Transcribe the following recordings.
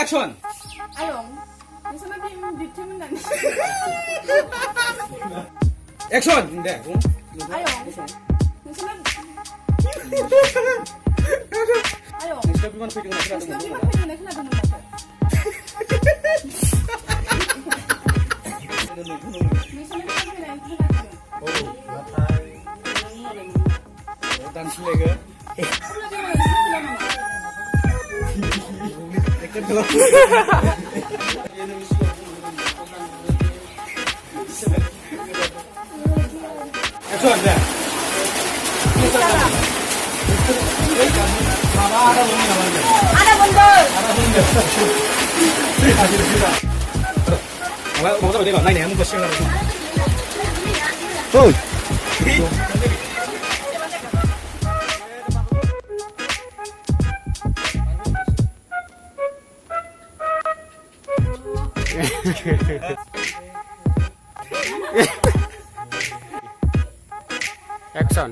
Action. Ayong, misalnya di tim dan. Action. Deh, Ayong. Misalnya. Ayong. Misalnya gimana video nak kena Misalnya gimana video nak kena dengan apa? Misalnya gimana video nak kena dengan? Oh, ngapain? Dan selaga. Lagi mana? Kedua. Action deh. Mama ada bunyi namanya. Ada bundel. Ada bunyi. Cerita. Mau tahu dia lain yang mau bersih lagi. Oh. Action.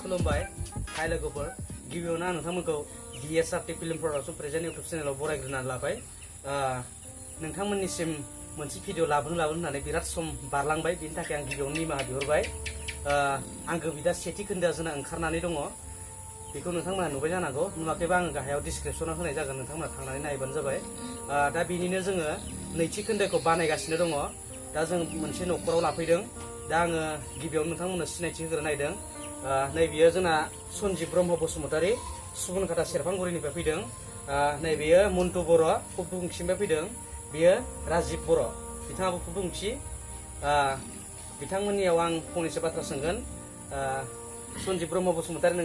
खुलुमबाय हाय लोगोफोर गिबियावनो आं नोंथांमोनखौ DSRT film production present YouTube चेनेलाव बरायग्रोनानै लाबाय नोंथांमोननिसिम मोनसे भिडिअ लाबोनो होननानै बिराद सम बारलांबाय बिनि थाखाय आं गिबियावनो निमाहा बिहरबाय आंगो बिदा सेथि खोन्दोआ जोंना ओंखारनानै दङ बेखौ नोंथांमोना नुबाय जानांगौ नुवाखैबा आङो गाहायाव डिसक्रिपसनाव होनाय जागोन नोंथांमोना थांनानै नायबानो जाबाय दा बेनिनो जोङो नैथि खोन्दोखौ बानायगासिनो दङ दा जों मोनसे न'खराव लाफैदों दा आङो गिबियावनो नोंथांमोननो सिनायथि होग्रो नायदों नैबेयो जोंना सन्जिब ब्रह्म बसुमतारी सुबुनखाथा सेरफांगुरिनिफ्राय फैदों नैबेयो मन्टु बर' फुबुंसिनिफ्राय फैदों बेयो राजिब बर' बिथाङाबो फुबुंसि बिथांमोननियाव आं फंनैसो बाथ्रा सोंगोन सन्जिब ब्रह्म बसुमतारी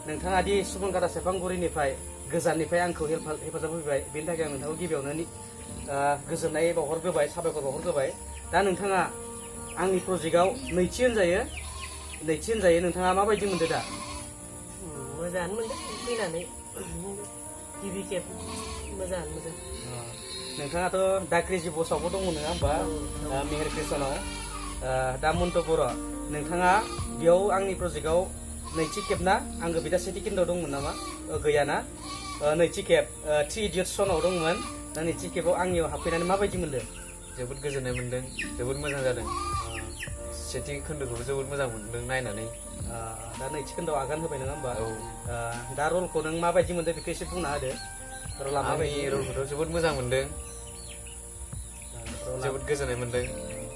नोंथाङा दि सुबुनखाथा सेरफांगुरिनिफ्राय गोजाननिफ्राय आंखौ हेफाजाब होबाय बेनि थाखाय आं नोंथांखौ गिबियावनो गोजोननाय बावहरग्रोबाय साबायखर बावहरग्रोबाय दा नोंथाङा आंनि प्रजेक्टआव नैथि होनजायो नोंथाङा माबायदि मोनदो दा मोजाङानो मोनदों फैनानै गिबि खेब मोजाङानो मोनदों नोंथाङाथ' दा क्रेजि बसआवबो दङ नङा होमबा मेहेर क्रिसनाव दा मन्टु बर' नोंथाङा बेयाव आंनि प्रजेक्टआव नैथि खेब ना आंगो बिदा सेथि खोन्दोआव दंमोन नामा गैयाना नैथि खेब थ्रि इडियट्स सनाव दंमोन दा नैथि खेबाव आंनियाव हाबफैनानै माबायदि मोनदों जोबोद गोजोननाय मोनदों जोबोद मोजां जादों सेथि खोन्दोखौबो जोबोद मोजां मोनदों नायनानै दा नैथि खोन्दोआव आगान होबाय नङा होमबा दा रलखौ नों माबायदि मोनदों बेखौ एसे बुंना होदो आंनि रलखौथ' जोबोद मोजां मोनदों जोबोद गोजोननाय मोनदों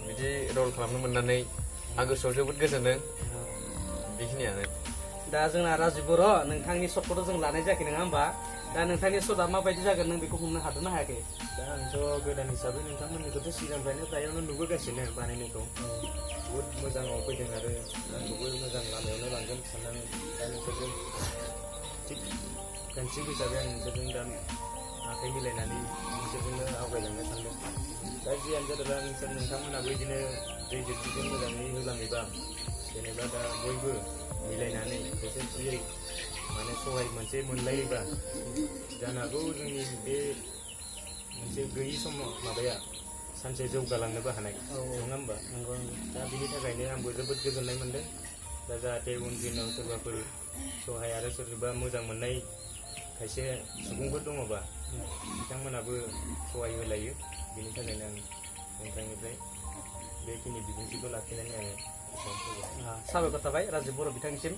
बिदि रल खालामनो मोननानै आं गोसोआव जोबोद गोजोनदों बेखिनियानो दा जोंना राजिब बर' नोंथांनि शटखौथ' जों लानाय जायाखै नङा होमबा दा नोंथांनि शटआ माबायदि जागोन नों बेखौ हमनो हादोंना हायाखै दा आंथ' गोदान हिसाबै नोंथांमोननिखौथ' सिगांनिफ्रायनो फ्रायावनो नुबोगासिनो बानायनायखौ बहुद मोजाङाव फैदों आरो आंखौबो मोजां लामायावनो लांगोन साननानै दा नोंसोरजों थिग गानसिब हिसाबै आं नोंसोरजों दा आखाइ मिलायनानै नोंसोरजोंनो आवगायलांनो सानदों दा जियानो जादोंबा नोंथांमोनाबो बिदिनो दै जोबथिजों मोजाङै होलाङोबा जेनेबा दा बयबो मिलायनानै खौसेथियै माने सहाय मोनसे मोनलायोबा जानो हागौ जोंनि बे मोनसे गैयि समाव माबाया सानसे जौगालांनोबो हानाय नङा होमबा दा बिनि थाखायनो आंबो जोबोद गोजोननाय मोनदों दा जाहाथे उन दिनाव सोरबाफोर सहाय आरो सोरबा मोजां मोननाय खायसे सुबुंफोर दङबा बिथांमोनाबो सहाय होलायो बिनि थाखायनो आं नोंथांनिफ्राय बेखिनि बिबुंथिखौ लाखिनानै आङो साबायखर थाबाय राजिब बर' बिथांनिसिम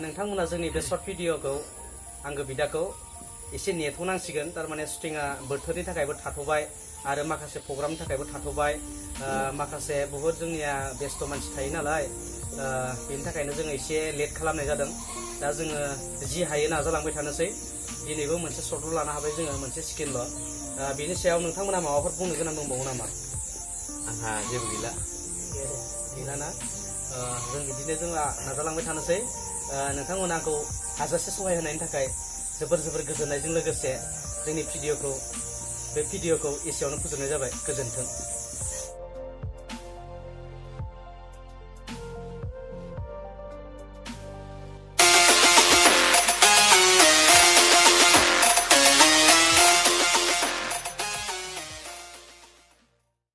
नोंथांमोना जोंनि बे सर्ट भिडिअखौ आंगो बिदाखौ एसे नेथ'नांसिगोन थारमाने शुटिंआ बोथोरनि थाखायबो थाथ'बाय आरो माखासे प्रग्रामनि थाखायबो थाथ'बाय माखासे बहुद जोंनिया बेस्थ' मानसि थायो नालाय बेनि थाखायनो जोङो एसे लेट खालामनाय जादों दा जोङो जि हायो नाजालांबाय थानोसै दिनैबो मोनसे सर्टल' लानो हाबाय जोङो मोनसे स्किनल' बेनि सायाव नोंथांमोना माबाफोर बुंनो गोनां दंबावो नामा आंहा जेबो गैला गैलाना जों बिदिनो जों नाजालांबाय थानोसै नोंथांमोना आंखौ हाजासे सहाय होनायनि थाखाय जोबोर गोजोननायजों लोगोसे जोंनि बे भिडिअखौ एसेयावनो फोजोबनाय जाबाय गोजोन्थों